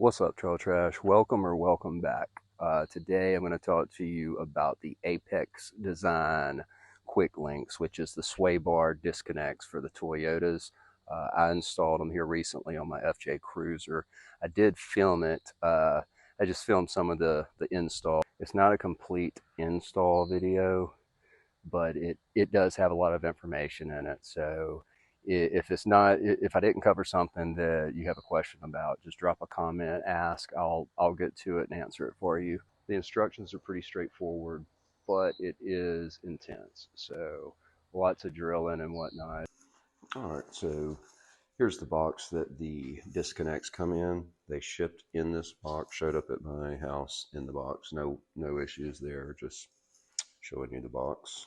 What's up, Trail Trash? Welcome back. Today I'm going to talk to you about the Apex Design Kwik LYNX, which is the sway bar disconnects for the Toyotas. I installed them here recently on my FJ Cruiser. I did film it. I just filmed some of the install. It's not a complete install video, but it does have a lot of information in it. So if it's not, if I didn't cover something that you have a question about, just drop a comment, ask. I'll get to it and answer it for you. The instructions are pretty straightforward, but it is intense. So lots of drilling and whatnot. All right, so here's the box that the disconnects come in. They shipped in this box, showed up at my house in the box. No issues there, just showing you the box.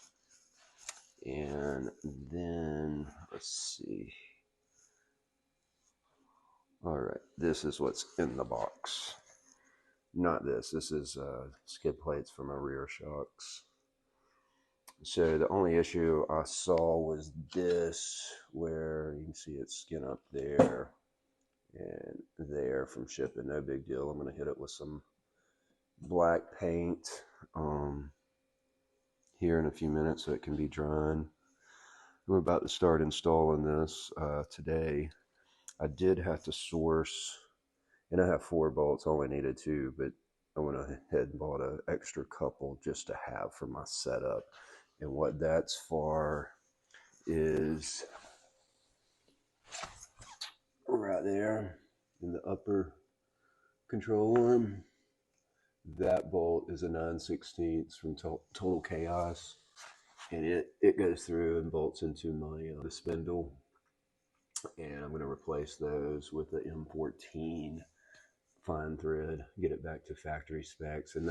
And then let's see. All right, this is what's in the box. Not this. This is skid plates for my rear shocks. So the only issue I saw was this, where you can see it's skin up there and there from shipping. No big deal. I'm going to hit it with some black paint here in a few minutes so it can be drying. I'm about to start installing this today. I did have to source, and I have 4 bolts, I only needed 2, but I went ahead and bought an extra couple just to have for my setup. And what that's for is right there in the upper control arm. That bolt is a 9/16 from Total Chaos, and it goes through and bolts into my the spindle. And I'm going to replace those with the M14 fine thread, get it back to factory specs, and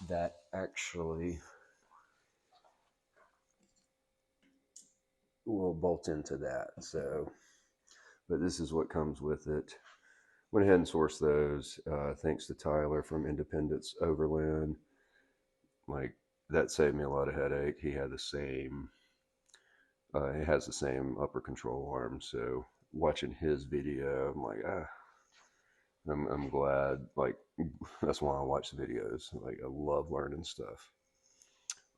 that actually will bolt into that. So, but this is what comes with it. Went ahead and sourced those. Thanks to Tyler from Independence Overland. Like, that saved me a lot of headache. He had the same. He has the same upper control arm. So watching his video, I'm like, I'm glad. Like, that's why I watch the videos. Like, I love learning stuff.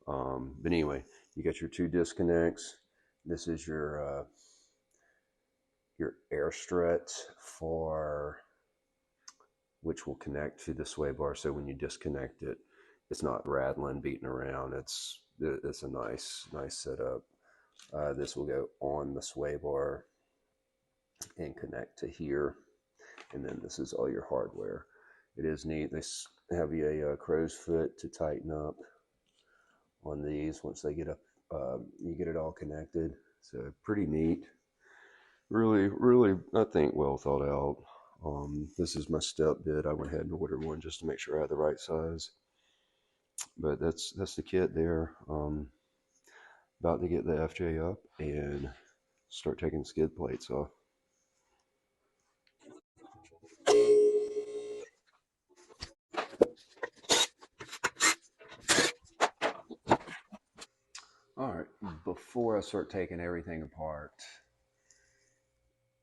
But anyway, you got your 2 disconnects. This is your air strut for which will connect to the sway bar. So when you disconnect it, it's not rattling, beating around. It's a nice setup. This will go on the sway bar and connect to here. And then this is all your hardware. It is neat. They have you a crow's foot to tighten up on these once they get up. You get it all connected. So pretty neat. Really, I think well thought out. This is my step bit. I went ahead and ordered one just to make sure I had the right size. But that's the kit there. About to get the FJ up and start taking skid plates off. All right, before I start taking everything apart,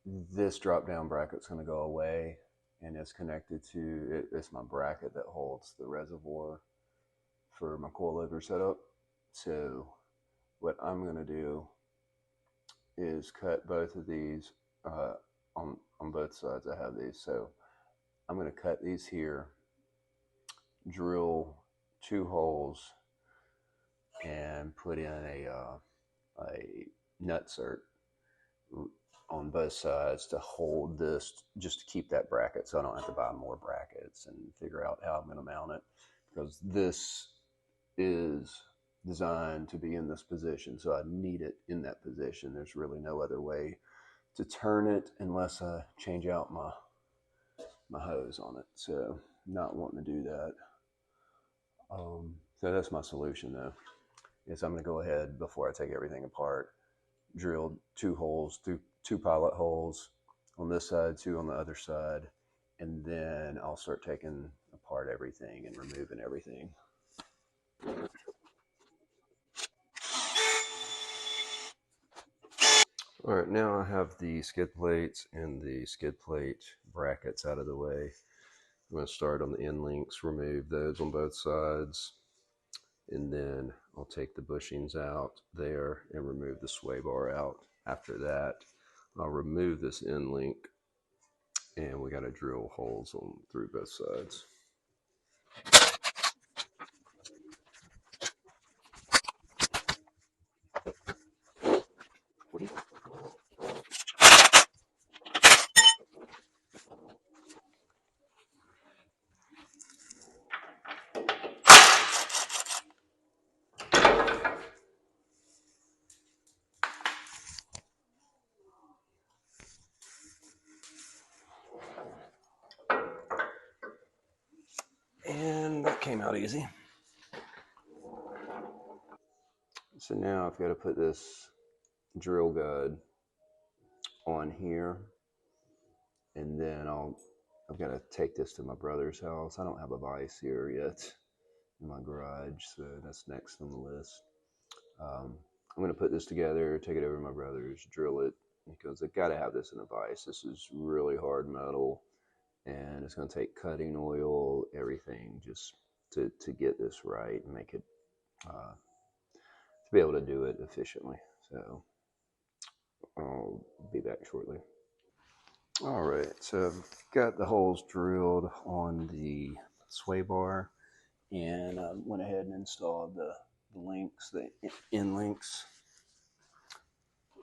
this drop down bracket's going to go away, and it's connected to it's my bracket that holds the reservoir for my coilover setup. So what I'm going to do is cut both of these on both sides. I have these, so I'm going to cut these here, drill 2 holes, and put in a nutsert on both sides to hold this, just to keep that bracket so I don't have to buy more brackets and figure out how I'm going to mount it, because this is designed to be in this position, so I need it in that position. There's really no other way to turn it unless I change out my hose on it, so not wanting to do that. So that's my solution though, is I'm going to go ahead, before I take everything apart, drill 2 holes, 2 pilot holes on this side, 2 on the other side, and then I'll start taking apart everything and removing everything. All right, now I have the skid plates and the skid plate brackets out of the way. I'm going to start on the end links, remove those on both sides, and then I'll take the bushings out there and remove the sway bar out. After that, I'll remove this end link, and we got to drill holes on through both sides. And that came out easy. So now I've got to put this drill guide on here, and then I've got to take this to my brother's house. I don't have a vise here yet in my garage, so that's next on the list. I'm going to put this together, take it over to my brother's, drill it, because I got to have this in a vise. This is really hard metal, and it's going to take cutting oil, everything, just to get this right and make it to be able to do it efficiently. So I'll be back shortly. All right, so I've got the holes drilled on the sway bar, and I went ahead and installed the links, the end links,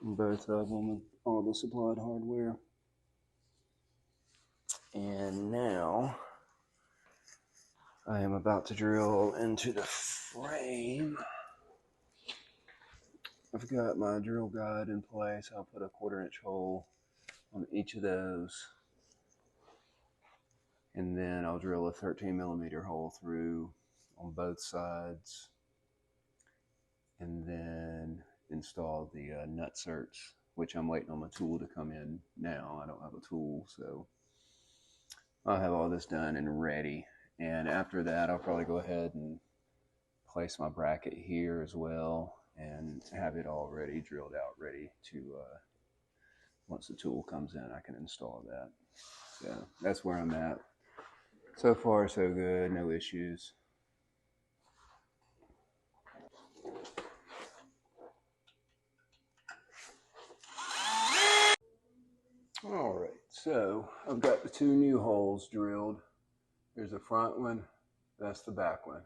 both of them with all the supplied hardware. And now I am about to drill into the frame. I've got my drill guide in place. I'll put a 1/4-inch hole on each of those, and then I'll drill a 13mm hole through on both sides, and then install the nut certs, which I'm waiting on my tool to come in now. I don't have a tool, so I'll have all this done and ready. And after that, I'll probably go ahead and place my bracket here as well and have it all ready, drilled out, ready to, once the tool comes in, I can install that. So that's where I'm at. So far, so good, no issues. All right, so I've got the 2 new holes drilled. There's the front one, that's the back one.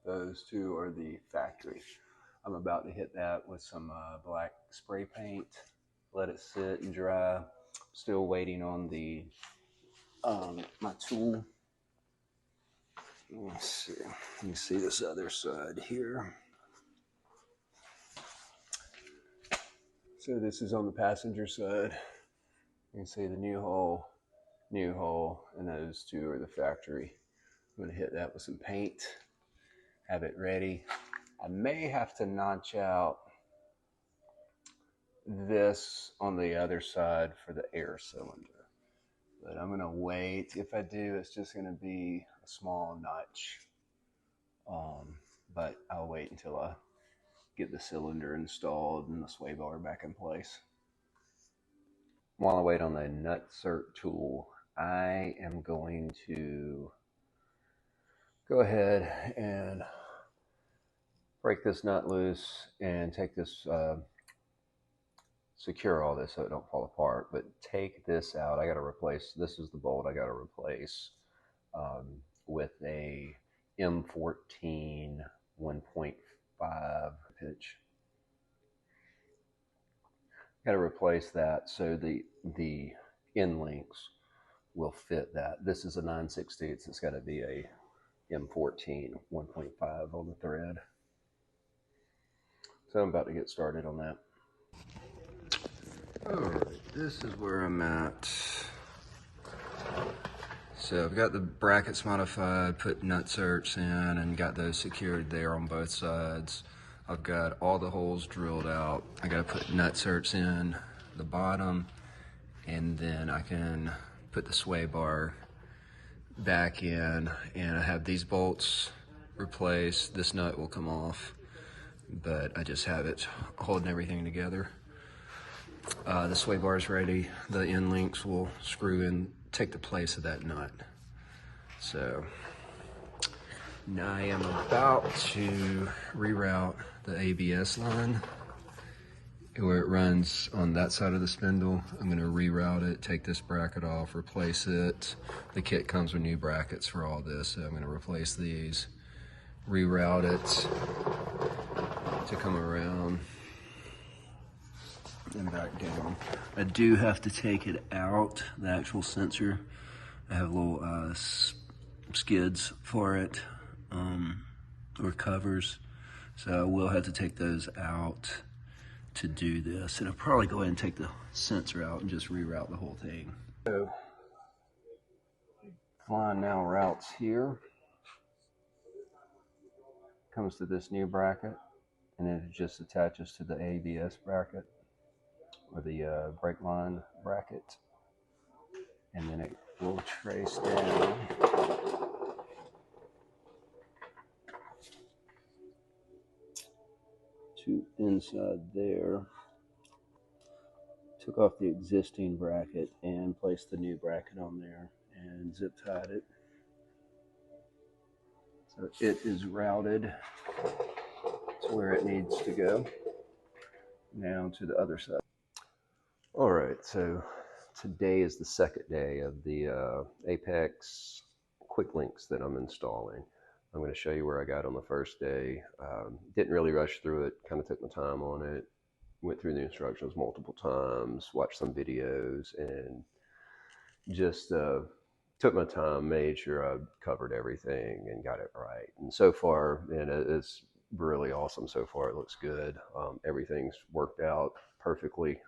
Those 2 are the factory. I'm about to hit that with some black spray paint, let it sit and dry. Still waiting on the my tool. Let's see. Let me see this other side here. So this is on the passenger side. You can see the new hole, and those 2 are the factory. I'm gonna hit that with some paint, have it ready. I may have to notch out this on the other side for the air cylinder, but I'm gonna wait. If I do, it's just gonna be a small notch, but I'll wait until I get the cylinder installed and the sway bar back in place. While I wait on the nut cert tool, I am going to go ahead and break this nut loose and take this, secure all this so it don't fall apart, but take this out. I got to replace, this is the bolt I got to replace with a M14 1.5 pitch. Got to replace that so the end links will fit that. This is a 9/16. It's got to be a M14 1.5 on the thread. So I'm about to get started on that. All right, this is where I'm at. So I've got the brackets modified, put nut certs in, and got those secured there on both sides. I've got all the holes drilled out. I got to put nut certs in the bottom, and then I can put the sway bar back in, and I have these bolts replaced. This nut will come off, but I just have it holding everything together. The sway bar is ready. The end links will screw in, take the place of that nut. So now I am about to reroute the ABS line where it runs on that side of the spindle. I'm going to reroute it, take this bracket off, replace it. The kit comes with new brackets for all this, so I'm going to replace these, reroute it to come around and back down. I do have to take it out, the actual sensor. I have little skids for it, or covers, so I will have to take those out to do this, and I'll probably go ahead and take the sensor out and just reroute the whole thing. So, line now routes here, comes to this new bracket, and it just attaches to the ABS bracket, or the brake line bracket, and then it will trace down to inside there. Took off the existing bracket and placed the new bracket on there and zip tied it. So it is routed to where it needs to go. Now to the other side. All right, so today is the second day of the Apex Kwik LYNX that I'm installing. I'm going to show you where I got on the first day. Didn't really rush through it, kind of took my time on it. Went through the instructions multiple times, watched some videos, and just took my time, made sure I covered everything and got it right. And so far, man, it's really awesome so far. It looks good. Everything's worked out perfectly,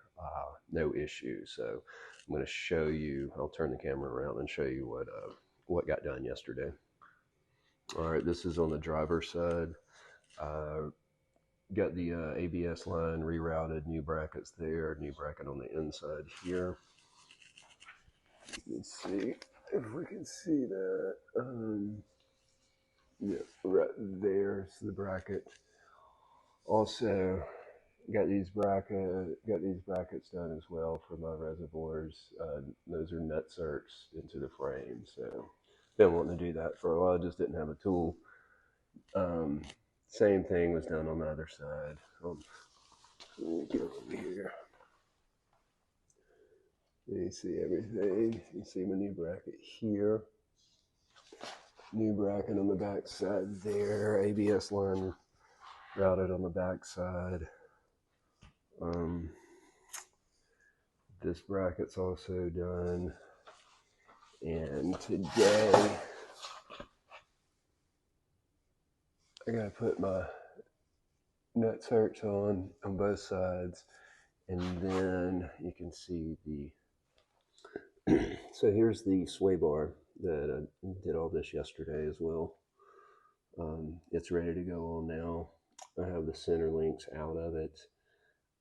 no issues. So I'm going to show you, I'll turn the camera around and show you what got done yesterday. All right, this is on the driver's side. Got the ABS line rerouted, new brackets there, new bracket on the inside here. Let's see if we can see that. Yeah, right there's the bracket. Also, got these brackets done as well for my reservoirs. Those are nut certs into the frame. So, been wanting to do that for a while. Just didn't have a tool. Same thing was done on the other side. Let me get over here. You see everything. You see my new bracket here. New bracket on the back side there. ABS line routed on the back side. This bracket's also done. And today, I gotta put my nut certs on both sides. And then you can see the, so here's the sway bar that I did all this yesterday as well. It's ready to go on now. I have the center links out of it.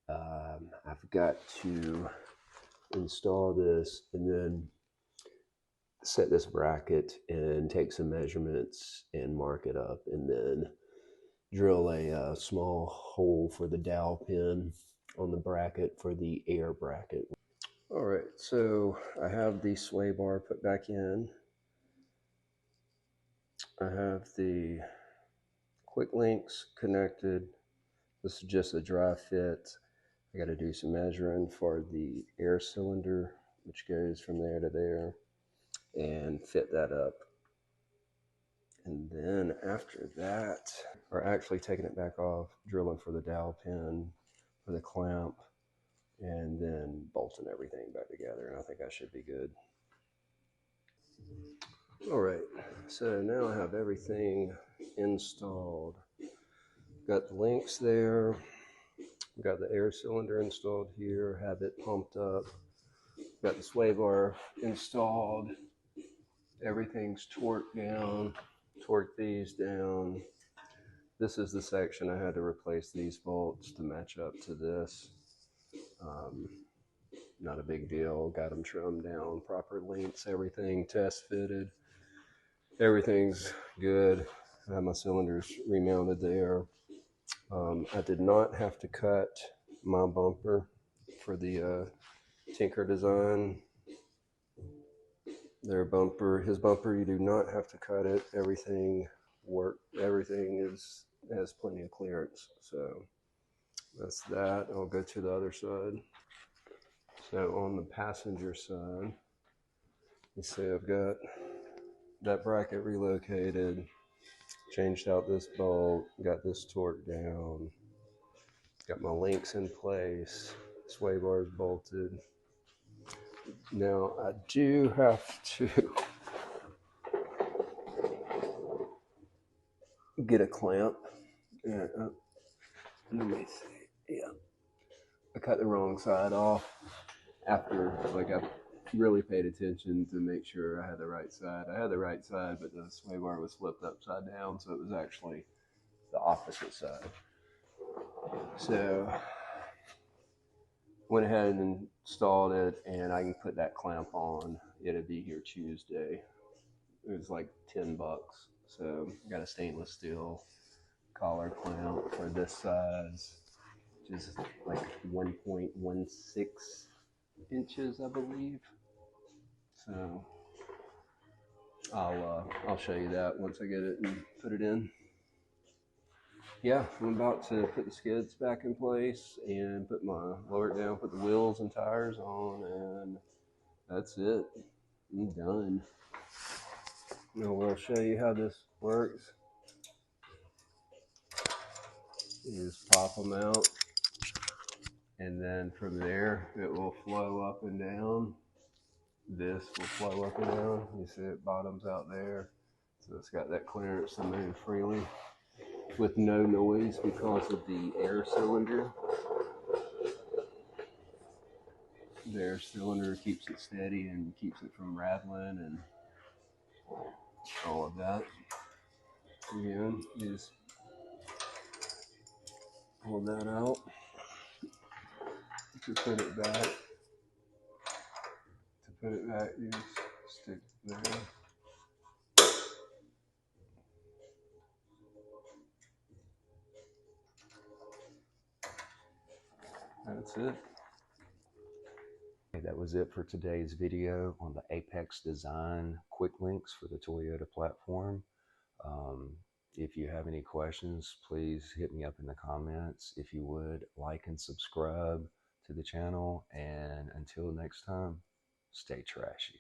I've got to install this and then set this bracket and take some measurements and mark it up, and then drill a small hole for the dowel pin on the bracket for the air bracket. All right, so I have the sway bar put back in. I have the Kwik LYNX connected. This is just a dry fit. I got to do some measuring for the air cylinder, which goes from there to there, and fit that up. And then after that, or actually taking it back off, drilling for the dowel pin, for the clamp, and then bolting everything back together. And I think I should be good. All right, so now I have everything installed. Got the links there. Got the air cylinder installed here, have it pumped up. Got the sway bar installed. Everything's torqued down, torque these down. This is the section I had to replace these bolts to match up to this. Not a big deal. Got them trimmed down, proper lengths, everything test fitted. Everything's good. I have my cylinders remounted there. I did not have to cut my bumper for the Tinker design. Their bumper, his bumper, you do not have to cut it. Everything has plenty of clearance. So that's that. I'll go to the other side. So on the passenger side, you see I've got that bracket relocated, changed out this bolt, got this torque down, got my links in place, sway bars bolted. Now I do have to get a clamp. Let me see. Yeah, I cut the wrong side off after, like, I really paid attention to make sure I had the right side. I had the right side, but the sway bar was flipped upside down, so it was actually the opposite side. So went ahead and installed it, and I can put that clamp on. It'll be here Tuesday. It was like $10. So got a stainless steel collar clamp for this size, which is like 1.16 inches, I believe. So I'll show you that once I get it and put it in. Yeah, I'm about to put the skids back in place and lower it down, put the wheels and tires on, and that's it. I'm done. Now I'll show you how this works. You just pop them out, and then from there it will flow up and down. This will flow up and down. You see it bottoms out there, so it's got that clearance to move freely with no noise because of the air cylinder. The air cylinder keeps it steady and keeps it from rattling and all of that. Again, you just pull that out to put it back. To put it back, you just stick there. That's it. Okay, that was it for today's video on the Apex Design Kwik LYNX for the Toyota platform. If you have any questions, please hit me up in the comments. If you would, like and subscribe to the channel. And until next time, stay trashy.